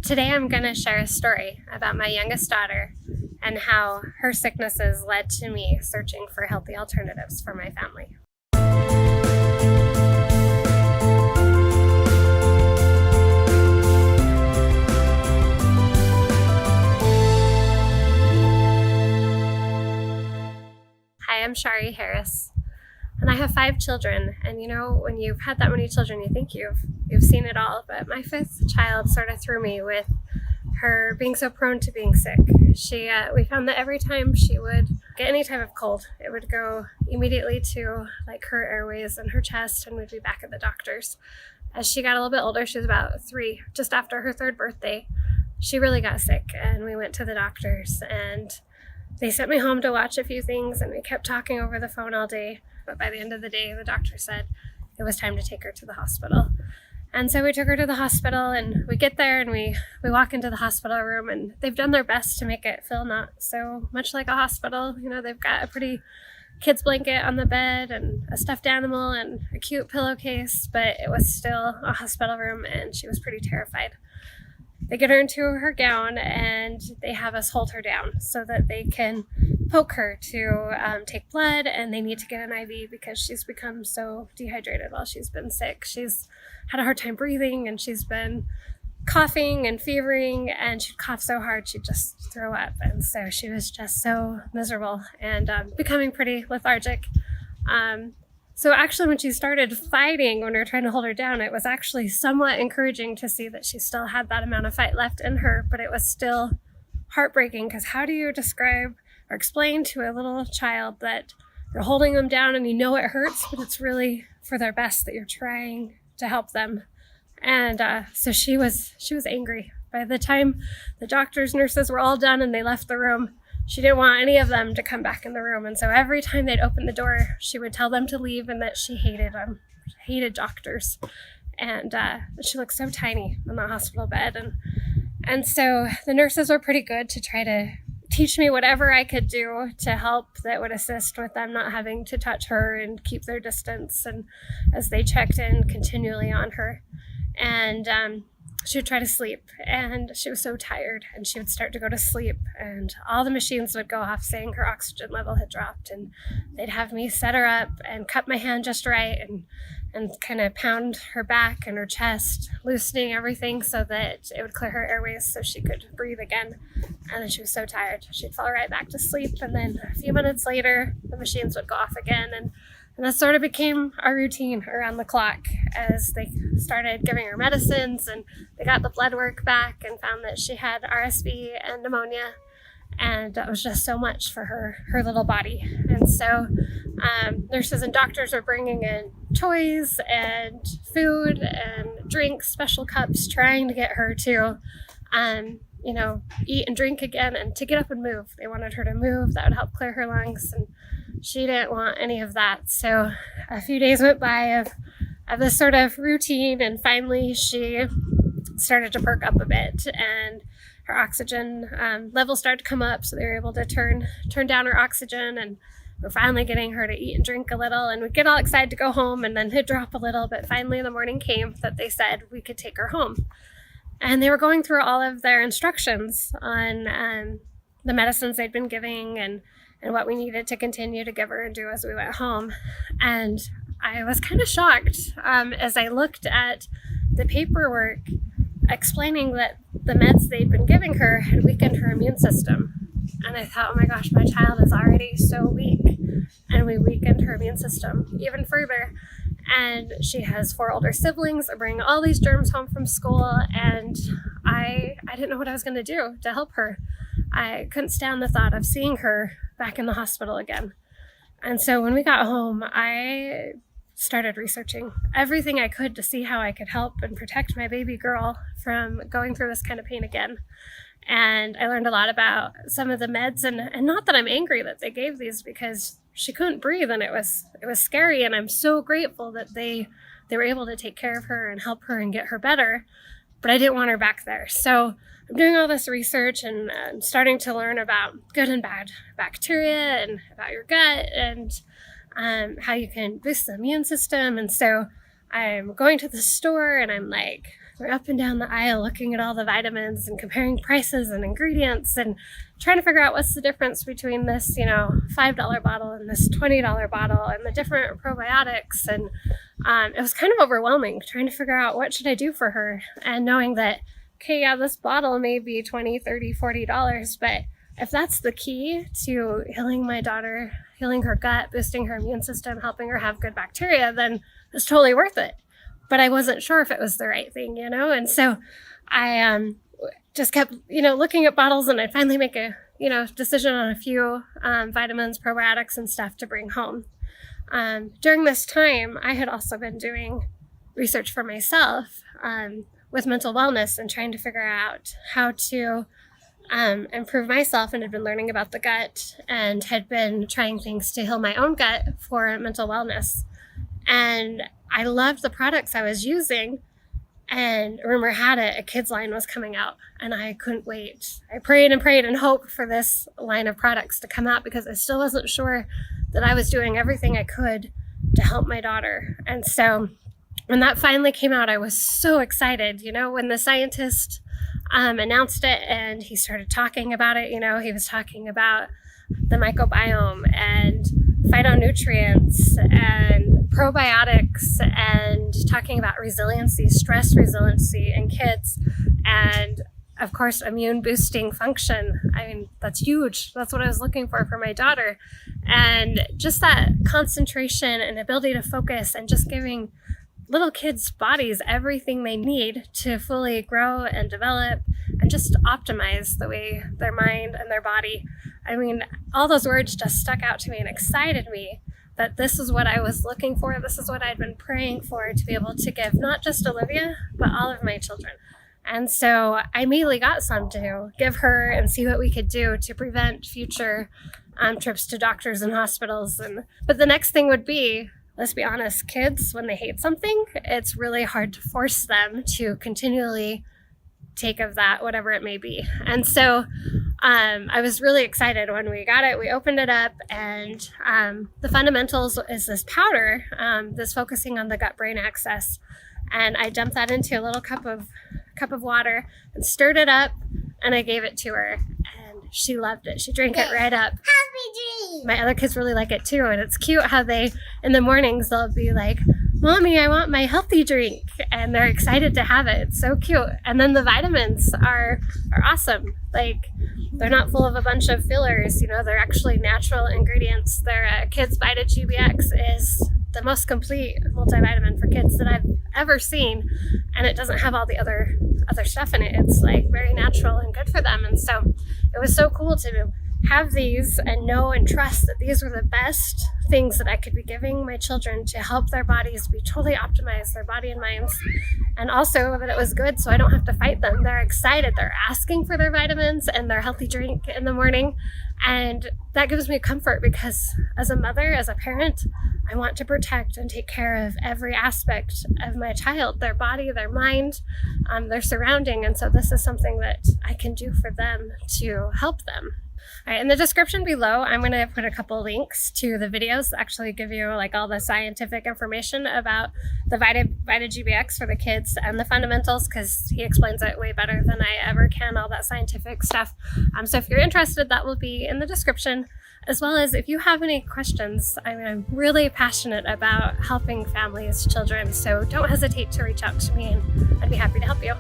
Today I'm going to share a story about my youngest daughter and how her sicknesses led to me searching for healthy alternatives for my family. Hi, I'm Sharee Harris, and I have 5 children. And when you've had that many children, you think you've seen it all. But my 5th child sort of threw me with her being so prone to being sick. We found that every time she would get any type of cold, it would go immediately to her airways and her chest, and we'd be back at the doctor's. As she got a little bit older, she was about 3, just after her 3rd birthday, she really got sick, and we went to the doctor's, and they sent me home to watch a few things, and we kept talking over the phone all day. But by the end of the day, the doctor said it was time to take her to the hospital. And so we took her to the hospital, and we get there and we walk into the hospital room, and they've done their best to make it feel not so much like a hospital. They've got a pretty kid's blanket on the bed and a stuffed animal and a cute pillowcase, but it was still a hospital room, and she was pretty terrified. They get her into her gown, and they have us hold her down so that they can poke her to take blood, and they need to get an IV because she's become so dehydrated while she's been sick. She's had a hard time breathing, and she's been coughing and fevering, and she'd cough so hard she'd just throw up. And so she was just so miserable and becoming pretty lethargic. So actually, when she started fighting, when we were trying to hold her down, it was actually somewhat encouraging to see that she still had that amount of fight left in her, but it was still heartbreaking, because how do you describe or explain to a little child that you're holding them down and it hurts, but it's really for their best, that you're trying to help them? And so she was angry. By the time the doctors, nurses were all done and they left the room, she didn't want any of them to come back in the room. And so every time they'd open the door, she would tell them to leave and that she hated doctors. And she looked so tiny on the hospital bed. And so the nurses were pretty good to try to teach me whatever I could do to help that would assist with them not having to touch her and keep their distance, and as they checked in continually on her. And she would try to sleep, and she was so tired, and she would start to go to sleep, and all the machines would go off saying her oxygen level had dropped, and they'd have me set her up and cup my hand just right and kind of pound her back and her chest, loosening everything so that it would clear her airways so she could breathe again. And then she was so tired, she'd fall right back to sleep. And then a few minutes later, the machines would go off again. And that sort of became our routine around the clock as they started giving her medicines, and they got the blood work back and found that she had RSV and pneumonia. And that was just so much for her little body. And so nurses and doctors were bringing in toys and food and drinks, special cups, trying to get her to, eat and drink again and to get up and move. They wanted her to move. That would help clear her lungs. And she didn't want any of that. So a few days went by of this sort of routine, and finally she started to perk up a bit, and her oxygen levels started to come up, so they were able to turn down her oxygen, and we're finally getting her to eat and drink a little, and we'd get all excited to go home, and then it'd drop a little. But finally the morning came that they said we could take her home, and they were going through all of their instructions on the medicines they'd been giving and what we needed to continue to give her and do as we went home. And I was kind of shocked as I looked at the paperwork explaining that the meds they'd been giving her had weakened her immune system. And I thought, oh my gosh, my child is already so weak, and we weakened her immune system even further. And she has 4 older siblings that bring all these germs home from school, and I didn't know what I was going to do to help her. I couldn't stand the thought of seeing her back in the hospital again. And so when we got home, I started researching everything I could to see how I could help and protect my baby girl from going through this kind of pain again. And I learned a lot about some of the meds, and not that I'm angry that they gave these, because she couldn't breathe and it was scary. And I'm so grateful that they were able to take care of her and help her and get her better. But I didn't want her back there. So I'm doing all this research and starting to learn about good and bad bacteria and about your gut and how you can boost the immune system. And so I'm going to the store and I'm like we're up and down the aisle looking at all the vitamins and comparing prices and ingredients and trying to figure out what's the difference between this, $5 bottle and this $20 bottle and the different probiotics. And it was kind of overwhelming trying to figure out what should I do for her, and knowing that, okay, yeah, this bottle may be $20, $30, $40, but if that's the key to healing my daughter, healing her gut, boosting her immune system, helping her have good bacteria, then it's totally worth it. But I wasn't sure if it was the right thing, and so I just kept, looking at bottles, and I'd finally make a, decision on a few vitamins, probiotics, and stuff to bring home. During this time, I had also been doing research for myself with mental wellness and trying to figure out how to improve myself, and had been learning about the gut and had been trying things to heal my own gut for mental wellness. And I loved the products I was using, and rumor had it a kids line was coming out, and I couldn't wait. I prayed and hoped for this line of products to come out because I still wasn't sure that I was doing everything I could to help my daughter. And so when that finally came out, I was so excited. When the scientist announced it and he started talking about it, he was talking about the microbiome and phytonutrients and probiotics and talking about resiliency, stress resiliency in kids, and of course, immune boosting function. I mean, that's huge. That's what I was looking for my daughter. And just that concentration and ability to focus, and just giving little kids' bodies everything they need to fully grow and develop and just optimize the way their mind and their body. I mean, all those words just stuck out to me and excited me that this is what I was looking for. This is what I'd been praying for, to be able to give not just Olivia, but all of my children. And so I immediately got some to give her and see what we could do to prevent future trips to doctors and hospitals. But the next thing would be, let's be honest, kids, when they hate something, it's really hard to force them to continually take of that, whatever it may be. And so I was really excited when we got it. We opened it up, and the fundamentals is this powder that's focusing on the gut-brain axis. And I dumped that into a little cup of water and stirred it up, and I gave it to her, and she loved it. She drank it right up. My other kids really like it too, and it's cute how they, in the mornings, they'll be like, "Mommy, I want my healthy drink," and they're excited to have it. It's so cute. And then the vitamins are awesome. Like, they're not full of a bunch of fillers. They're actually natural ingredients. Their Kids Vita GBX is the most complete multivitamin for kids that I've ever seen, and it doesn't have all the other stuff in it. It's like very natural and good for them. And so it was so cool to have these and know and trust that these were the best things that I could be giving my children to help their bodies be totally optimized, their body and minds, and also that it was good so I don't have to fight them. They're excited. They're asking for their vitamins and their healthy drink in the morning, and that gives me comfort because as a mother, as a parent, I want to protect and take care of every aspect of my child, their body, their mind, their surrounding, and so this is something that I can do for them to help them. All right, in the description below, I'm going to put a couple links to the videos that actually give you like all the scientific information about the Vita GBX for the kids and the fundamentals, because he explains it way better than I ever can, all that scientific stuff. So if you're interested, that will be in the description, as well as if you have any questions. I'm really passionate about helping families, children, so don't hesitate to reach out to me, and I'd be happy to help you.